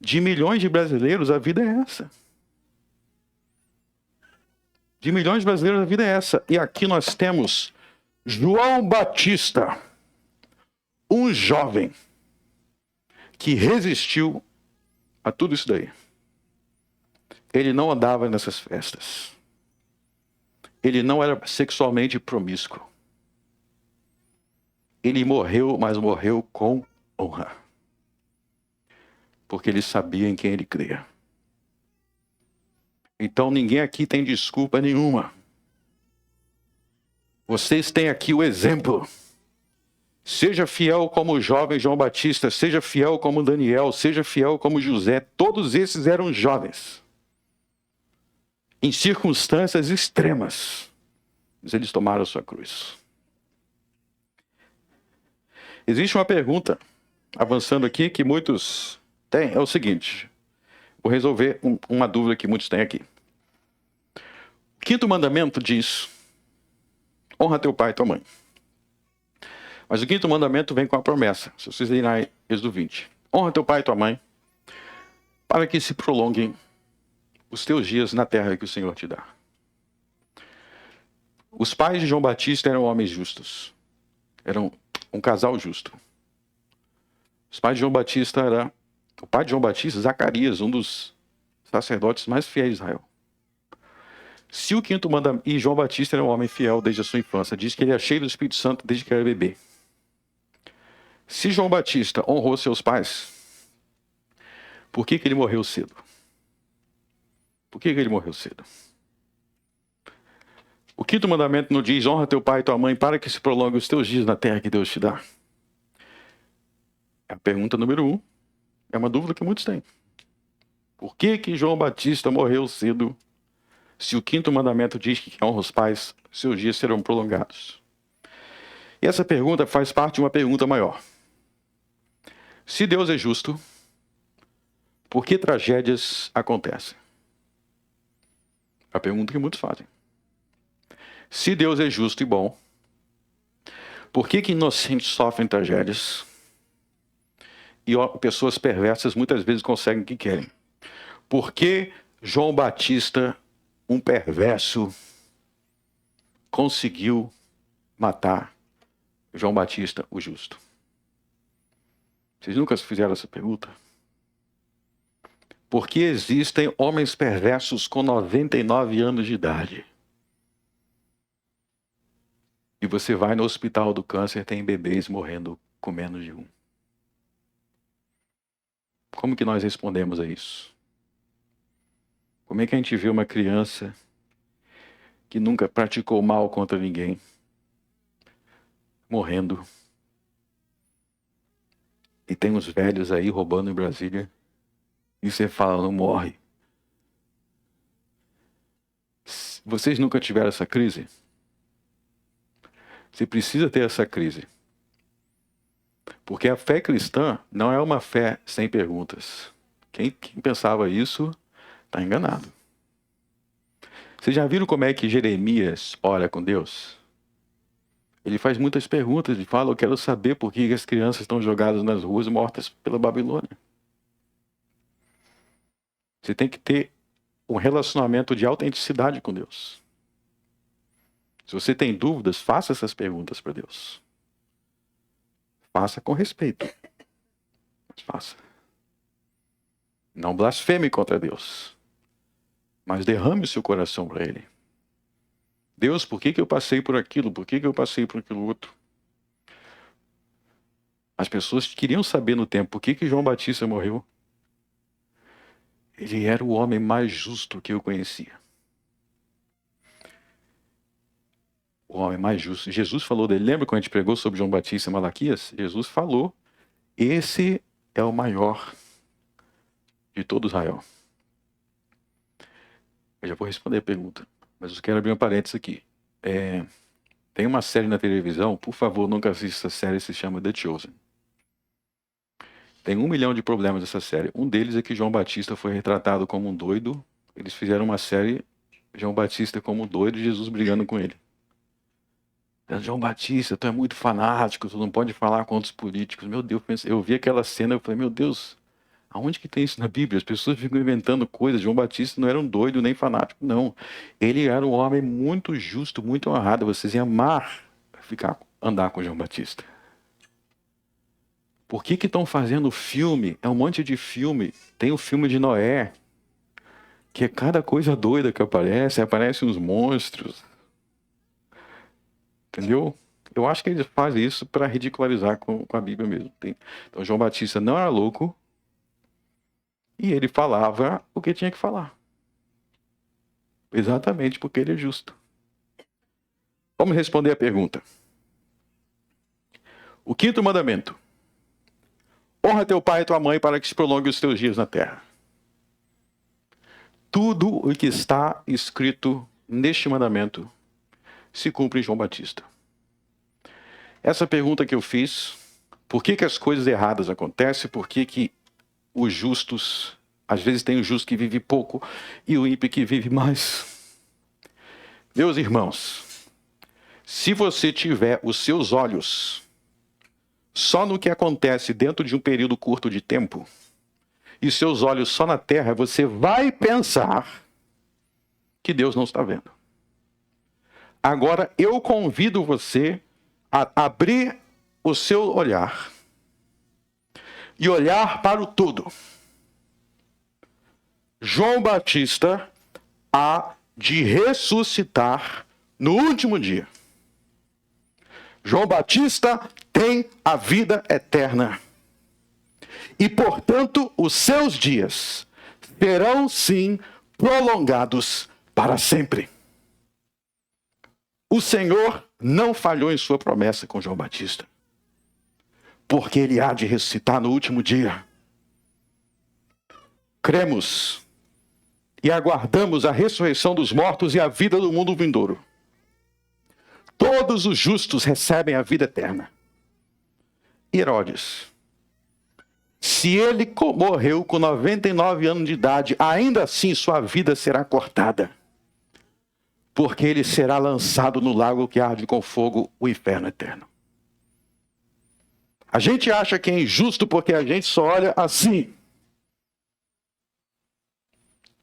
De milhões de brasileiros, a vida é essa. De milhões de brasileiros, a vida é essa. E aqui nós temos João Batista, um jovem que resistiu a tudo isso daí. Ele não andava nessas festas. Ele não era sexualmente promíscuo. Ele morreu, mas morreu com honra. Porque ele sabia em quem ele cria. Então ninguém aqui tem desculpa nenhuma. Vocês têm aqui o exemplo. Seja fiel como o jovem João Batista, seja fiel como Daniel, seja fiel como José. Todos esses eram jovens. Em circunstâncias extremas. Mas eles tomaram a sua cruz. Existe uma pergunta, avançando aqui, que muitos têm. É o seguinte. Vou resolver uma dúvida que muitos têm aqui. O quinto mandamento diz: honra teu pai e tua mãe. Mas o quinto mandamento vem com a promessa. Se vocês lerem aí, Êxodo 20. Honra teu pai e tua mãe, para que se prolonguem os teus dias na terra que o Senhor te dá. Os pais de João Batista eram homens justos. Eram um casal justo. Os pais de João Batista era o pai de João Batista, Zacarias, um dos sacerdotes mais fiéis de Israel. Se o quinto mandamento... E João Batista era um homem fiel desde a sua infância. Diz que ele é cheio do Espírito Santo desde que era bebê. Se João Batista honrou seus pais, por que ele morreu cedo? Por que ele morreu cedo? O quinto mandamento não diz: honra teu pai e tua mãe para que se prolongue os teus dias na terra que Deus te dá. É a pergunta número 1. É uma dúvida que muitos têm. Por que João Batista morreu cedo, se o quinto mandamento diz que honra os pais, seus dias serão prolongados? E essa pergunta faz parte de uma pergunta maior. Se Deus é justo, por que tragédias acontecem? É a pergunta que muitos fazem. Se Deus é justo e bom, por que inocentes sofrem tragédias? E pessoas perversas muitas vezes conseguem o que querem. Por que João Batista, um perverso, conseguiu matar João Batista, o justo? Vocês nunca se fizeram essa pergunta? Por que existem homens perversos com 99 anos de idade? E você vai no hospital do câncer, tem bebês morrendo com menos de 1. Como que nós respondemos a isso? Como é que a gente vê uma criança que nunca praticou mal contra ninguém morrendo? E tem uns velhos aí roubando em Brasília. E você fala: não morre. Vocês nunca tiveram essa crise? Você precisa ter essa crise. Porque a fé cristã não é uma fé sem perguntas. Quem pensava isso está enganado. Vocês já viram como é que Jeremias ora com Deus? Ele faz muitas perguntas e fala: eu quero saber por que as crianças estão jogadas nas ruas mortas pela Babilônia. Você tem que ter um relacionamento de autenticidade com Deus. Se você tem dúvidas, faça essas perguntas para Deus. Faça com respeito. Mas faça. Não blasfeme contra Deus. Mas derrame o seu coração para Ele. Deus, por que eu passei por aquilo? Por que eu passei por aquilo outro? As pessoas queriam saber no tempo por que João Batista morreu. Ele era o homem mais justo que eu conhecia. O homem mais justo. Jesus falou dele. Lembra quando a gente pregou sobre João Batista e Malaquias? Jesus falou: esse é o maior de todo Israel. Eu já vou responder a pergunta, mas eu quero abrir um parênteses aqui. Tem uma série na televisão, por favor, nunca assista essa série, se chama The Chosen. Tem 1 milhão de problemas nessa série. Um deles é que João Batista foi retratado como um doido. Eles fizeram uma série, João Batista como um doido, e Jesus brigando com ele. João Batista, tu é muito fanático, tu não pode falar contra os políticos. Meu Deus, eu vi aquela cena, eu falei: meu Deus, Aonde que tem isso na Bíblia? As pessoas ficam inventando coisas. João Batista não era um doido nem fanático, não. Ele era um homem muito justo, muito honrado. Vocês iam amar andar com João Batista. Por que estão fazendo filme? É um monte de filme. Tem o filme de Noé, que é cada coisa doida que aparecem uns monstros. Entendeu? Eu acho que eles fazem isso para ridicularizar com a Bíblia mesmo. Então João Batista não era louco e ele falava o que tinha que falar. Exatamente porque ele é justo. Vamos responder a pergunta. O 5º mandamento. Honra teu pai e tua mãe para que se prolongue os teus dias na terra. Tudo o que está escrito neste mandamento se cumpre em João Batista. Essa pergunta que eu fiz, por que as coisas erradas acontecem, por que os justos, às vezes tem o justo que vive pouco e o ímpio que vive mais. Meus irmãos, se você tiver os seus olhos só no que acontece dentro de um período curto de tempo, e seus olhos só na terra, você vai pensar que Deus não está vendo. Agora, eu convido você a abrir o seu olhar e olhar para o todo. João Batista há de ressuscitar no último dia. João Batista tem a vida eterna. E, portanto, os seus dias serão, sim, prolongados para sempre. O Senhor não falhou em sua promessa com João Batista, porque ele há de ressuscitar no último dia. Cremos e aguardamos a ressurreição dos mortos e a vida do mundo vindouro. Todos os justos recebem a vida eterna. Herodes, se ele morreu com 99 anos de idade, ainda assim sua vida será cortada, porque ele será lançado no lago que arde com fogo, o inferno eterno. A gente acha que é injusto porque a gente só olha assim.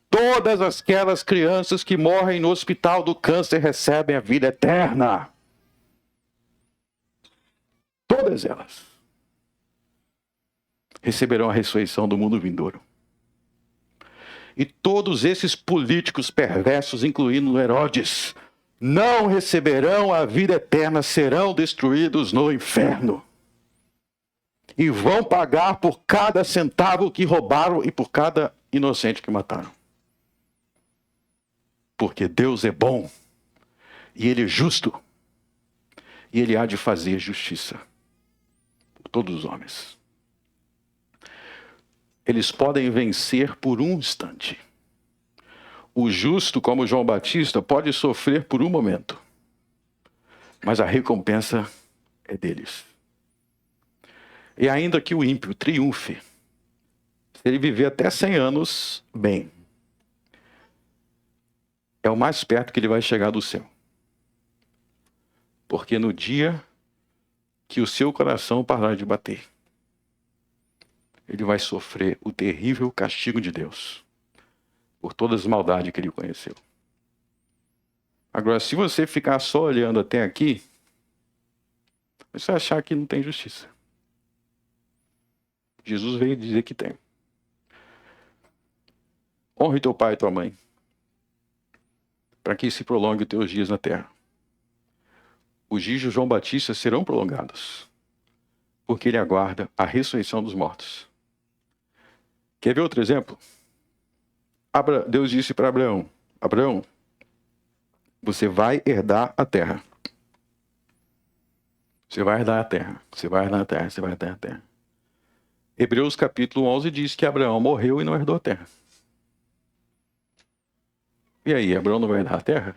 Todas aquelas crianças que morrem no hospital do câncer recebem a vida eterna. Todas elas receberão a ressurreição do mundo vindouro. E todos esses políticos perversos, incluindo Herodes, não receberão a vida eterna, serão destruídos no inferno. E vão pagar por cada centavo que roubaram e por cada inocente que mataram. Porque Deus é bom, e Ele é justo, e Ele há de fazer justiça por todos os homens. Eles podem vencer por um instante. O justo, como João Batista, pode sofrer por um momento, mas a recompensa é deles. E ainda que o ímpio triunfe, se ele viver até 100 anos, bem, é o mais perto que ele vai chegar do céu. Porque no dia que o seu coração parar de bater, ele vai sofrer o terrível castigo de Deus por todas as maldades que ele conheceu. Agora, se você ficar só olhando até aqui, você vai achar que não tem justiça. Jesus veio dizer que tem. Honre teu pai e tua mãe, para que se prolongue os teus dias na terra. Os dias de João Batista serão prolongados, porque ele aguarda a ressurreição dos mortos. Quer ver outro exemplo? Deus disse para Abraão: Abraão, você vai herdar a terra. Você vai herdar a terra. Você vai herdar a terra. Você vai herdar a terra. Hebreus capítulo 11 diz que Abraão morreu e não herdou a terra. E aí, Abraão não vai herdar a terra?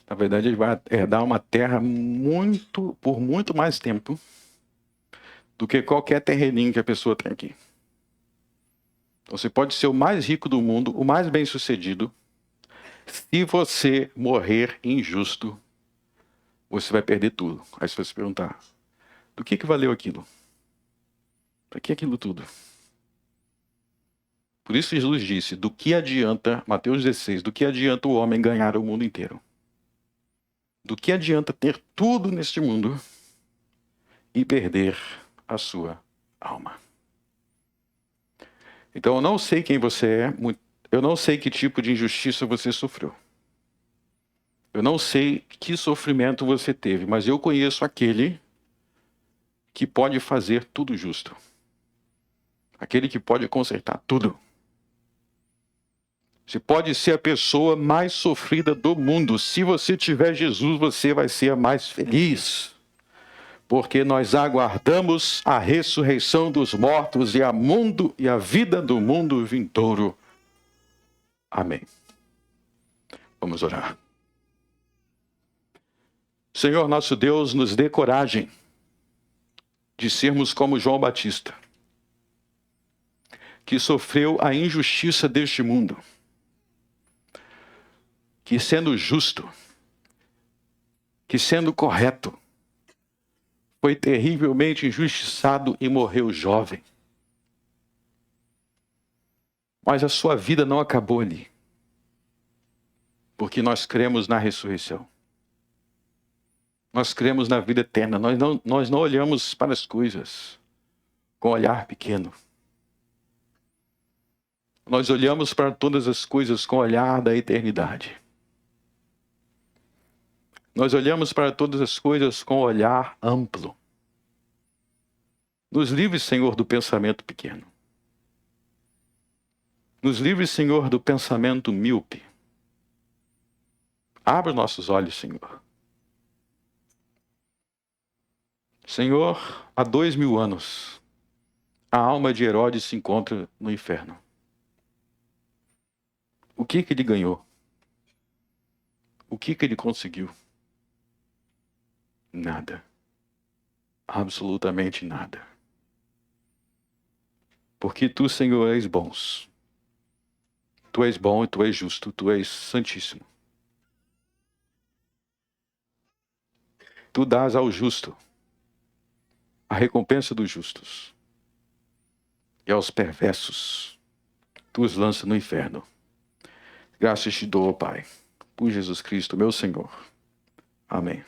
Na verdade, ele vai herdar uma terra por muito mais tempo do que qualquer terreninho que a pessoa tem aqui. Então, você pode ser o mais rico do mundo, o mais bem-sucedido. Se você morrer injusto, você vai perder tudo. Aí você vai se perguntar, do que valeu aquilo? Para que aquilo tudo? Por isso Jesus disse, do que adianta, Mateus 16, do que adianta o homem ganhar o mundo inteiro? Do que adianta ter tudo neste mundo e perder a sua alma? Então eu não sei quem você é, eu não sei que tipo de injustiça você sofreu. Eu não sei que sofrimento você teve, mas eu conheço aquele que pode fazer tudo justo. Aquele que pode consertar tudo. Você pode ser a pessoa mais sofrida do mundo. Se você tiver Jesus, você vai ser a mais feliz. Porque nós aguardamos a ressurreição dos mortos e a vida do mundo vindouro. Amém. Vamos orar. Senhor nosso Deus, nos dê coragem de sermos como João Batista, que sofreu a injustiça deste mundo, que sendo justo, que sendo correto, foi terrivelmente injustiçado e morreu jovem. Mas a sua vida não acabou ali, porque nós cremos na ressurreição. Nós cremos na vida eterna. Nós não olhamos para as coisas com olhar pequeno. Nós olhamos para todas as coisas com o olhar da eternidade. Nós olhamos para todas as coisas com olhar amplo. Nos livre, Senhor, do pensamento pequeno. Nos livre, Senhor, do pensamento míope. Abra os nossos olhos, Senhor. Senhor, há 2000 anos, a alma de Herodes se encontra no inferno. O que ele ganhou? O que ele conseguiu? Nada. Absolutamente nada. Porque tu, Senhor, és bons. Tu és bom e tu és justo, tu és santíssimo. Tu dás ao justo a recompensa dos justos. E aos perversos, tu os lanças no inferno. Graças te dou, Pai, por Jesus Cristo, meu Senhor. Amém.